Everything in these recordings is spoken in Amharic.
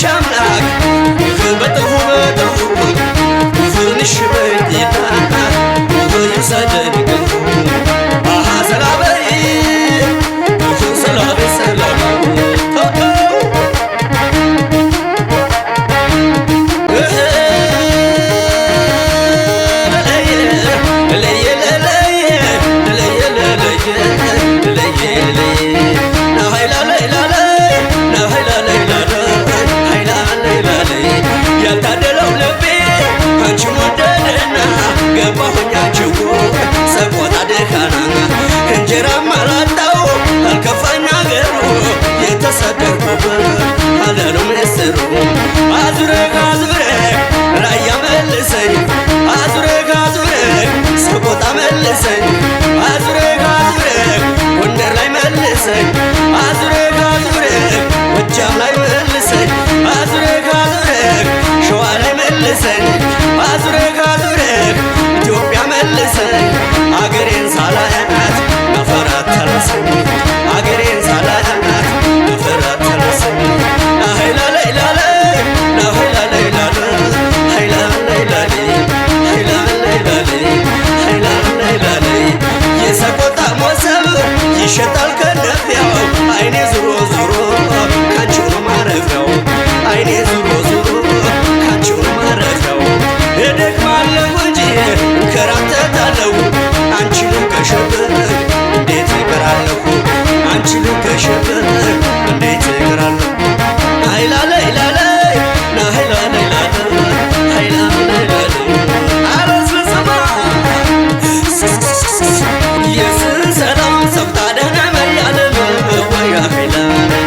አምላክ በጥሁ ፍንሽ በይና ይውሰደን ገንፉ ሰላበይ ሰላበይ ሰላበይ ያልታደለው ልቤ አንቺን ወደደና ገባሁኛችሁ ሰቆጣ ደካና እንጀራም አላጣው አልከፋኝ አገሩ የተሰደድኩበት አለሉ ምስሩ አዙረህ ራያ መልሰኝ አዙረህ ሰቆጣ መልሰኝ አዙረህ ጎንደር ላይ መልሰኝ አዙረህ ጎጃም ላይ መልሰኝ አዙረህ ሸዋ ላይ መልሰኝ አዙረህ ኢትዮጵያ መልሰኝ አገሬን ሳላያት መፈራት ተረሰኝ አገሬን ሳላያት መፈራት ተረሰኝ የሰቆጣ ሞሰብ ይሸጣል ከነፊያው አይኔ ዙሮ ዙሮ ካንቺው ነው ማረፊያው አይኔ ዙሮ ዙሮ ካንቺው ነው ማረፊያው እደክማለሁ እንጂ እንከራተታለሁ አንቺን ከሸብር እንዴት እቀራለሁ አንቺን ከሸብር እንዴት እቀራለሁ አይላለይ ላለይ ናይላለይ ላለይ አይላለይ ላለይ አረስለሰማ የስን ሰላም ሰብታ ደህና መያለም ወያ ኃይላለይ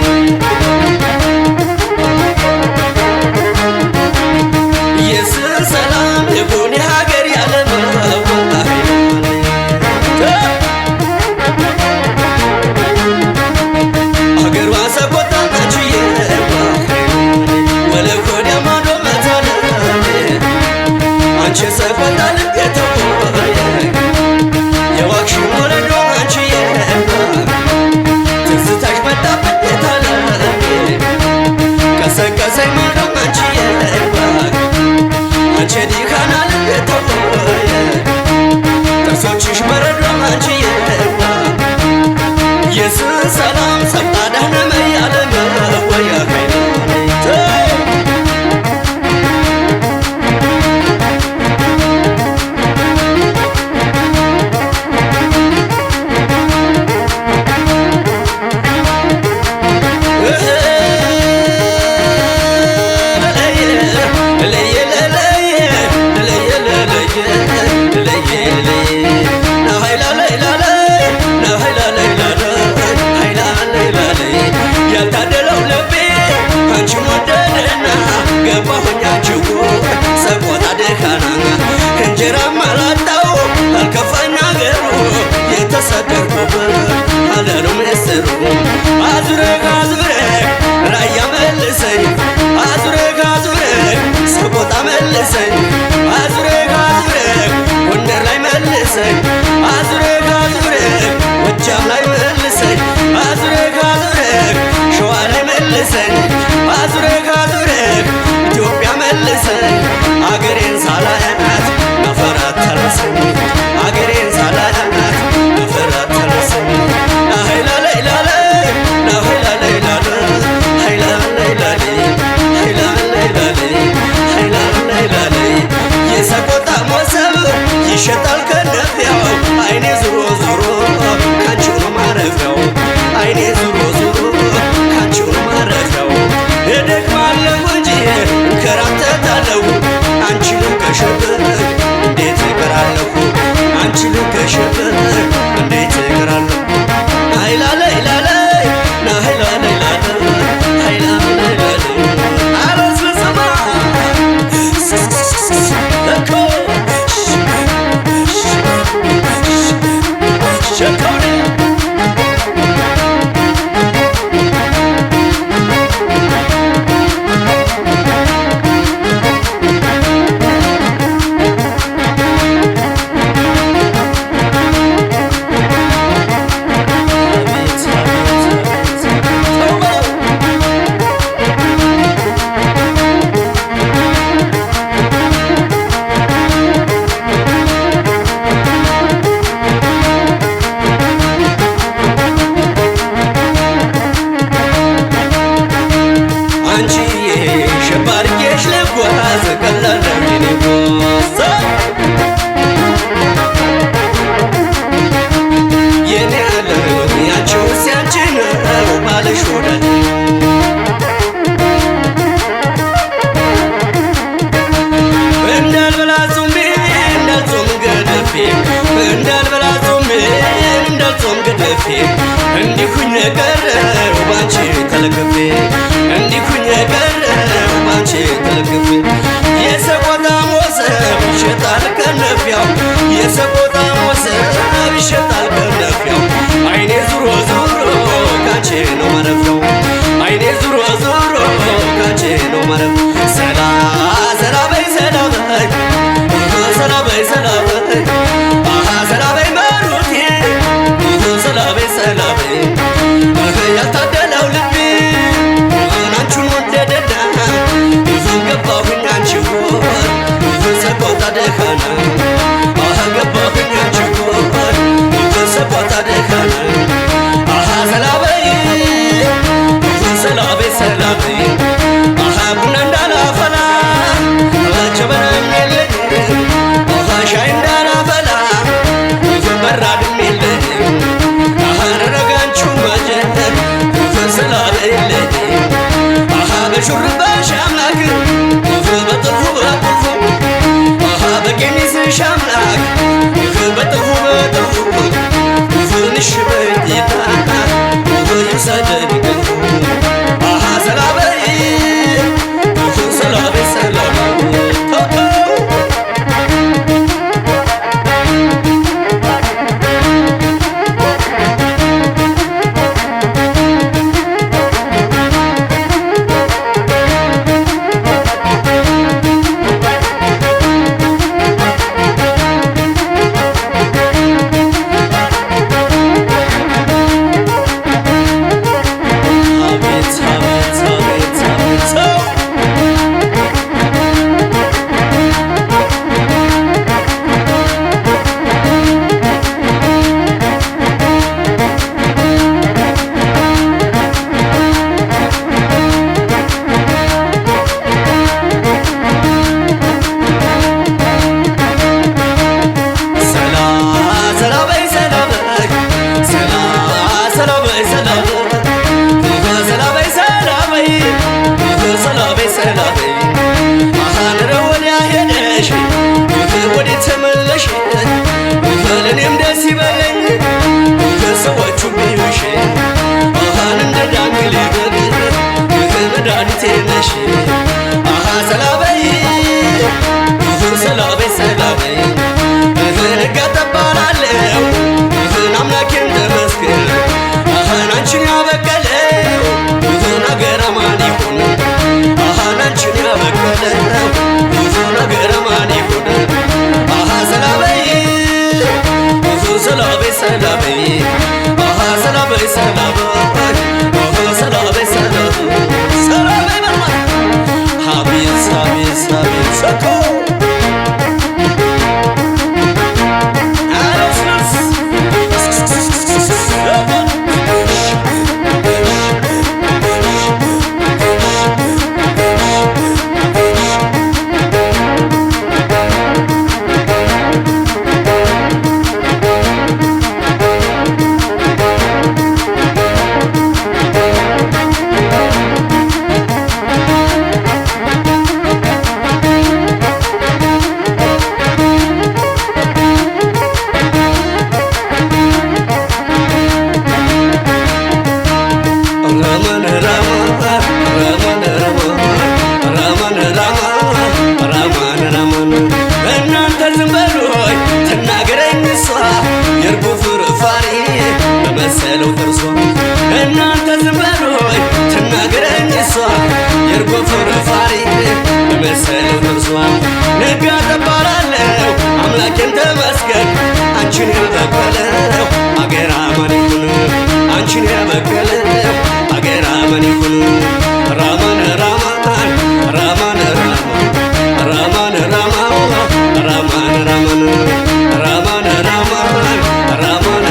የስን ሰላም የጎኔ ሀገር ያለም ሀገሯ ሰቆጣ ናችዬ ወለኮድ ያማዶ መታለ አንቺ ሰቆጣ ልቤ ተወየ የዋክሽ ወለዶ አንቺዬ ትዝታሽ መጣበት የታለ ቀሰቀሰኝ ማዶ አንቺዬ አንቺ ዲካና ልቤ ተወየ ጥርሶችሽ በረዶ አንቺዬ የስን ሰላም ሰብታ ደህና መያለም ወያ ያልታደለው ልቤ አንቺን ወደደና ገባሁኛችሁ ሰቆጣ ደካና እንጀራም አላጣው አልከፋኝ አገሩ የተሰደድኩበት አለሉ ምስሩ አዙረህ ራያ መልሰኝ አዙረህ ሰቆጣ መልሰኝ አዙረህ ጎንደር ላይ መልሰኝ አዙረህ ጎጃም ላይ መልሰኝ አዙረህ ሸዋ ላይ መልሰኝ አዙረህ ኢትዮጵያ መልሰኝ አገሬን ሳላያት መፈራት ተረሰኝ አገሬን ሳላያት መፈራት ተረሰኝ ናይላለይ ላለይ ናይላለይ ላለይ አይላለይ ላለይ አይላለይ ላለይ አይላለይ ላለይ የሰቆጣ ሞሰብ ይሸጣል ከነፊያው አይኔ ዙሮ ዙሮ ካንቺው ነው ማረፊያው አይኔ ዙሮ ዙሮ ካንቺው ነው ማረፊያው እደክማለሁ እንጂ እንከራተታለሁ አንቺን ከሸብር እንዴት እቀራለሁ አንቺን ከሸብር እንዴት እቀራለሁ አይላለይ ላለይ ናይላለይ ላለይ አይላለይ ላለይ አረስለሰማ እኮ ሸኮኔ ወዳጅ እንዳልበላ ጾሜ እንዳልጾም ገደፌ እንዳልበላ ጾሜ እንዳልጾም ገደፌ እንዲሁኝ ቀረው ባንቺ ተለክፌ እንዲሁኝ ቀረው ባንቺ ተለክፌ የሰቆጣ ሞሰብ ይሸጣል ከነፊያው የሰቆጣ ሞሰብ ይሸጣል ከነፊያው አይኔ ዙሮ ዙሮ ካንቺ ነው ማረፊያው አይኔ ዙሮ ዙሮ ካንቺ ነው ማረፊያው ሰላ ሰላ በይ ሰላ በይ ሰላ በይ ሰላ በይ ሰላ በይ መሩቴ ሰላ በይ ሰላ በይ ያልታደለው ልቤ አንቺን ወደደና ገባሁኝ አንቺ ጎር ሰቆጣ ደካና ገባሁኝ አንቺ ጎር ሰቆጣ ደካና ሰላ በይ ሰላ በይ ሰላ በይ ቡና እንዳላፈላ ጀበናም የለኝ ሻይ እንዳላፈላ በራድም የለኝ ረጋንቹ ማጀት ስላለለኝ በሹርባሽ አምላክ በጥልፉ በጥልፉ በቀሚስሽ አምላክ በጥልፉ በጥልፉ ንሽ በጌታ ይውሰደኝ ገንፉ ሰላ በይ ሰላ በይ ሰላ እኔም ደስ ይበለኝ ሰዎቹ ቢዩሽ እንደ ዳንግል መድኃኒቴ ነሽ ሰላ በይ ሰላ በይ ሰላ በይ እጋጠባላለሁ አምላኬን ተመስገን አንቺን ያበቀለው ነገር አማን ይሁን አንቺን ያበቀለው ነገር አማን ይሁን ሰላ በይ ሰላ በይ ሰላ በይ ሰላ በይ ሰላ በይ ሰላ በይ ሰላ ሰላ በይ በማ ሀቢስ ሀቢስ ሀቢስ ሰኮ መሰለው ጥርሷ እናንተ ዝም በሉኝ ትናገረኝ እሷ የእርጎ ፍርፋሪ መሰለው ጥርሷ ነጋ ጠባላለሁ አምላኬን ተመስገን አንቺን ያበቀለው አገር አማን ይሁን አንቺን ያበቀለው አገር አማን ይሁን ራማን ራማን ራማን ራማን ራማን ራማን ራማን ራማን ራማን ራማን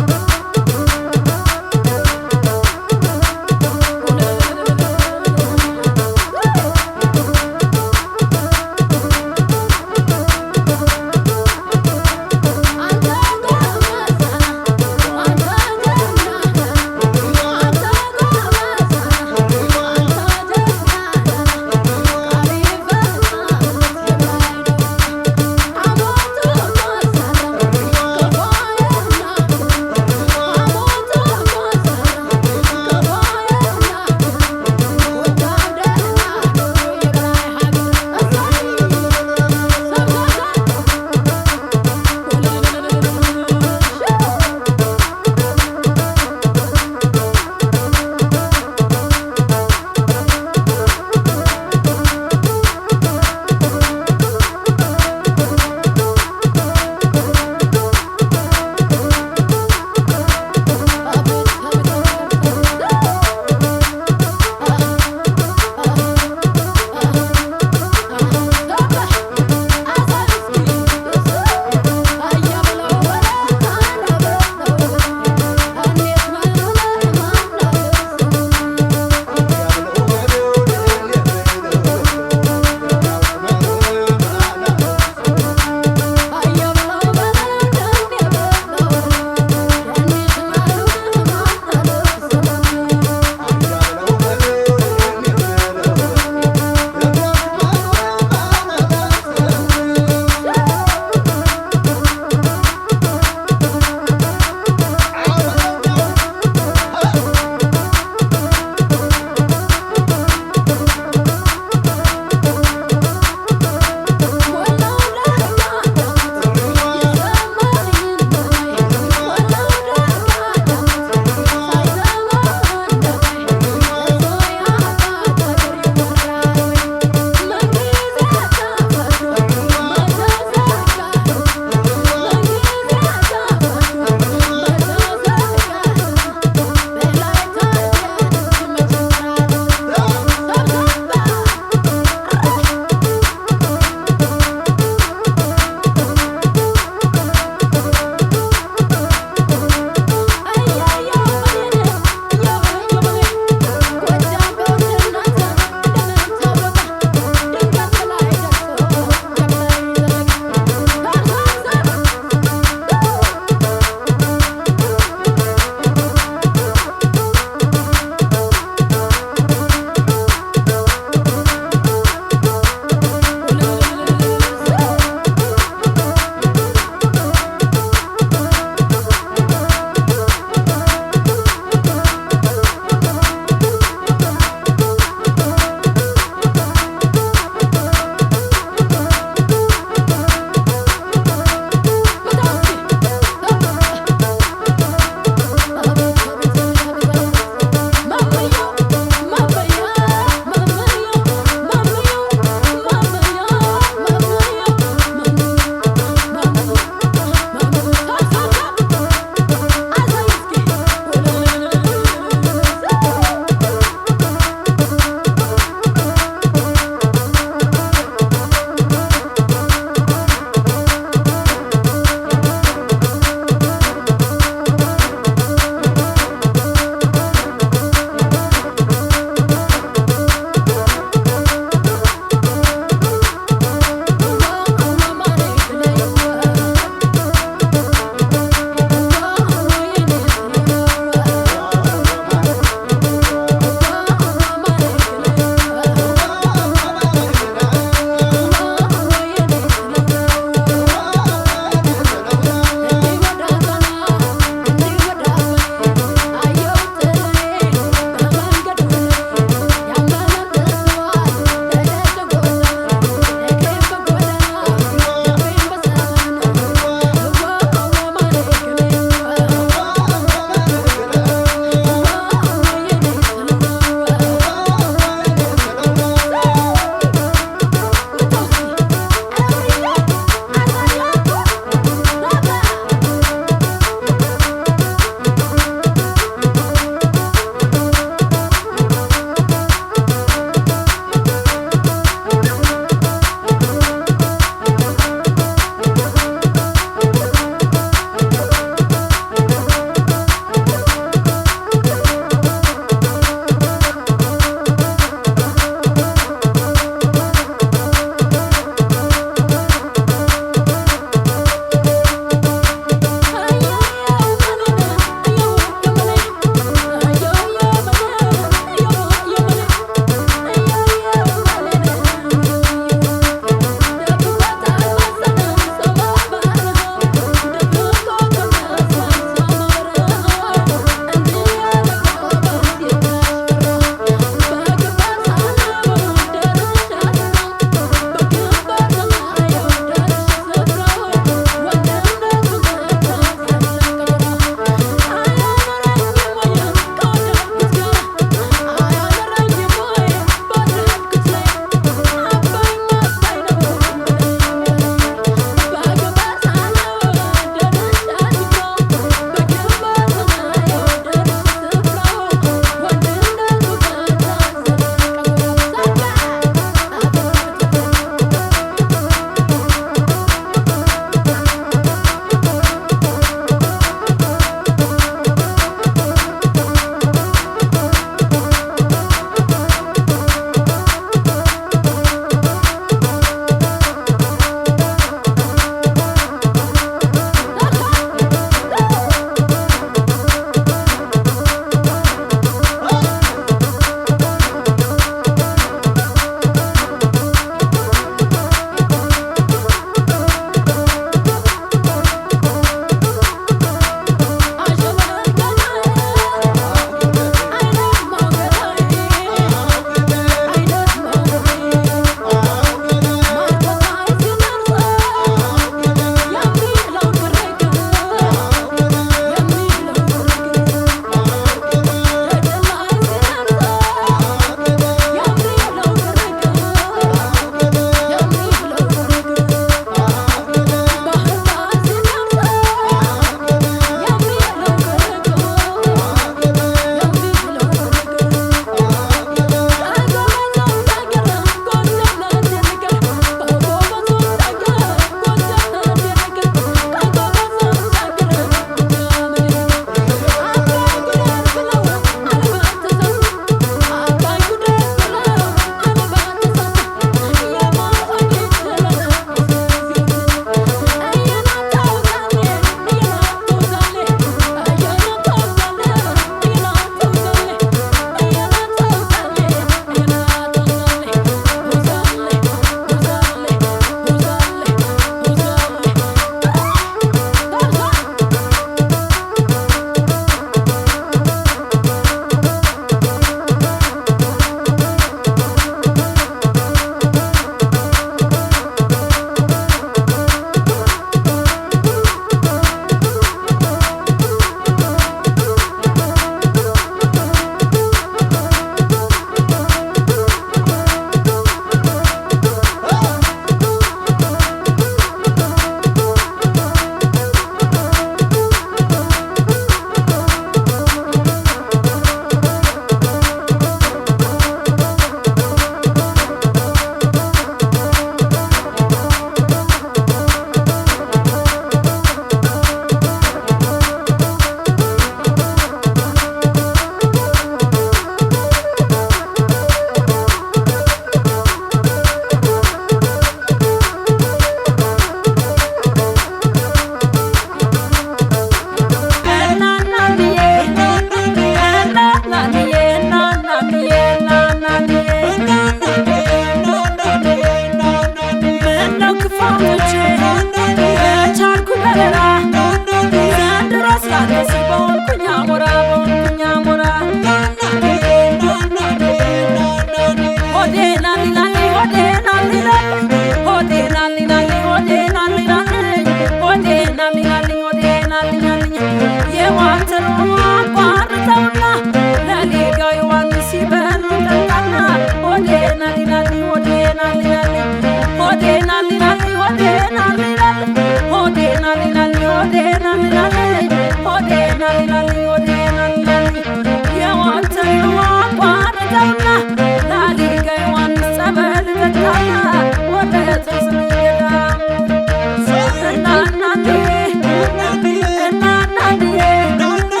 Na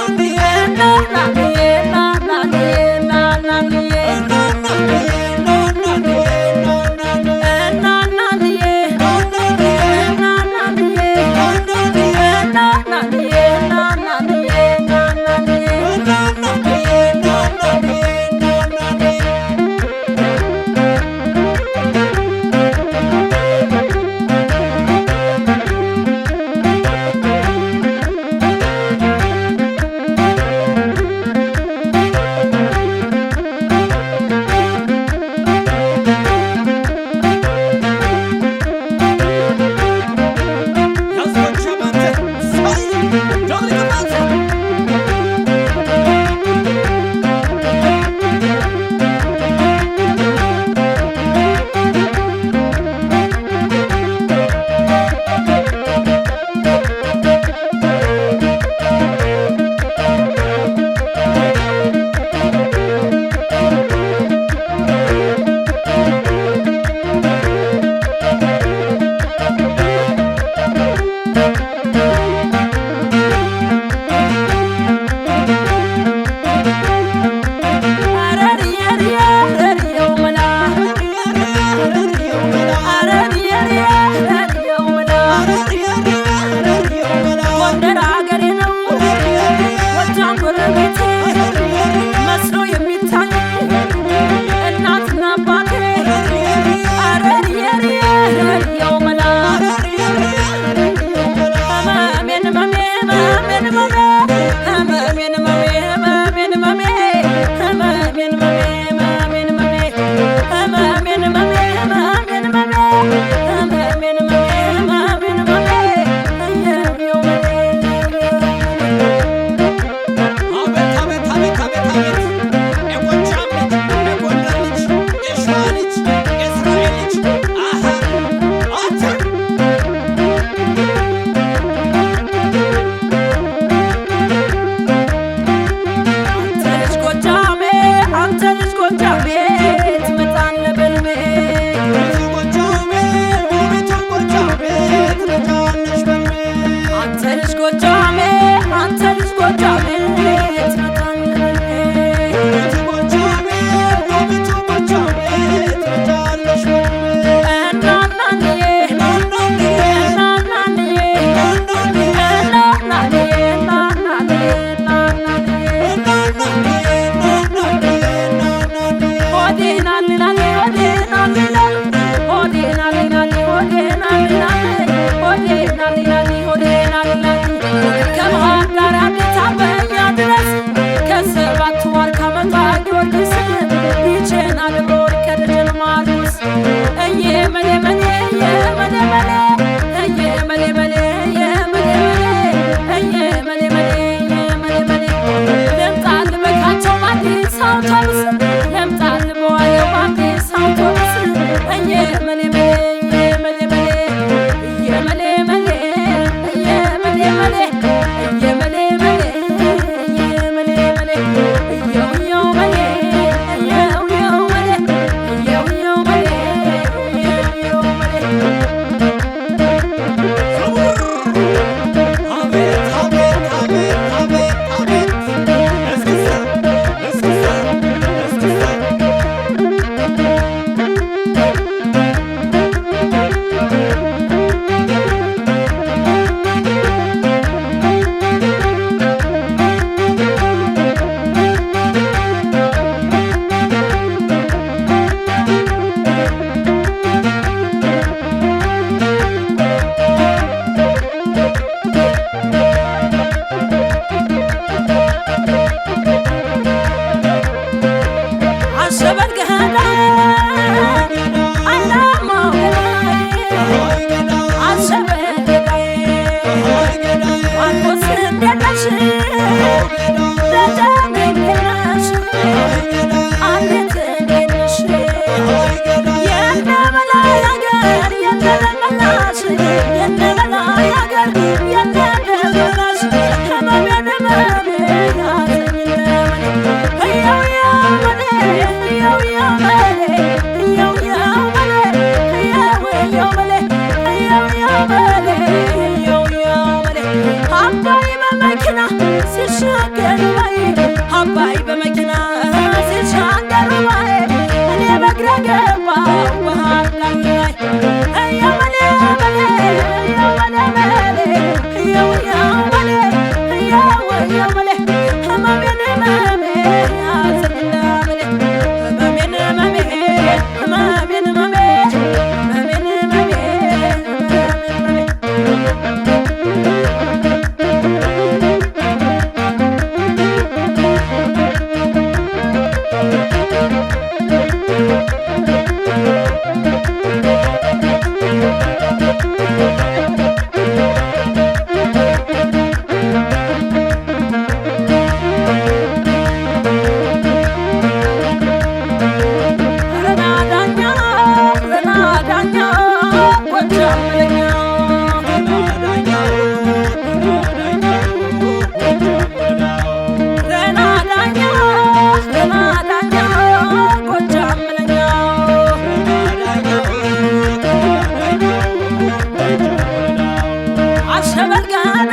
አሸበል ጋዳ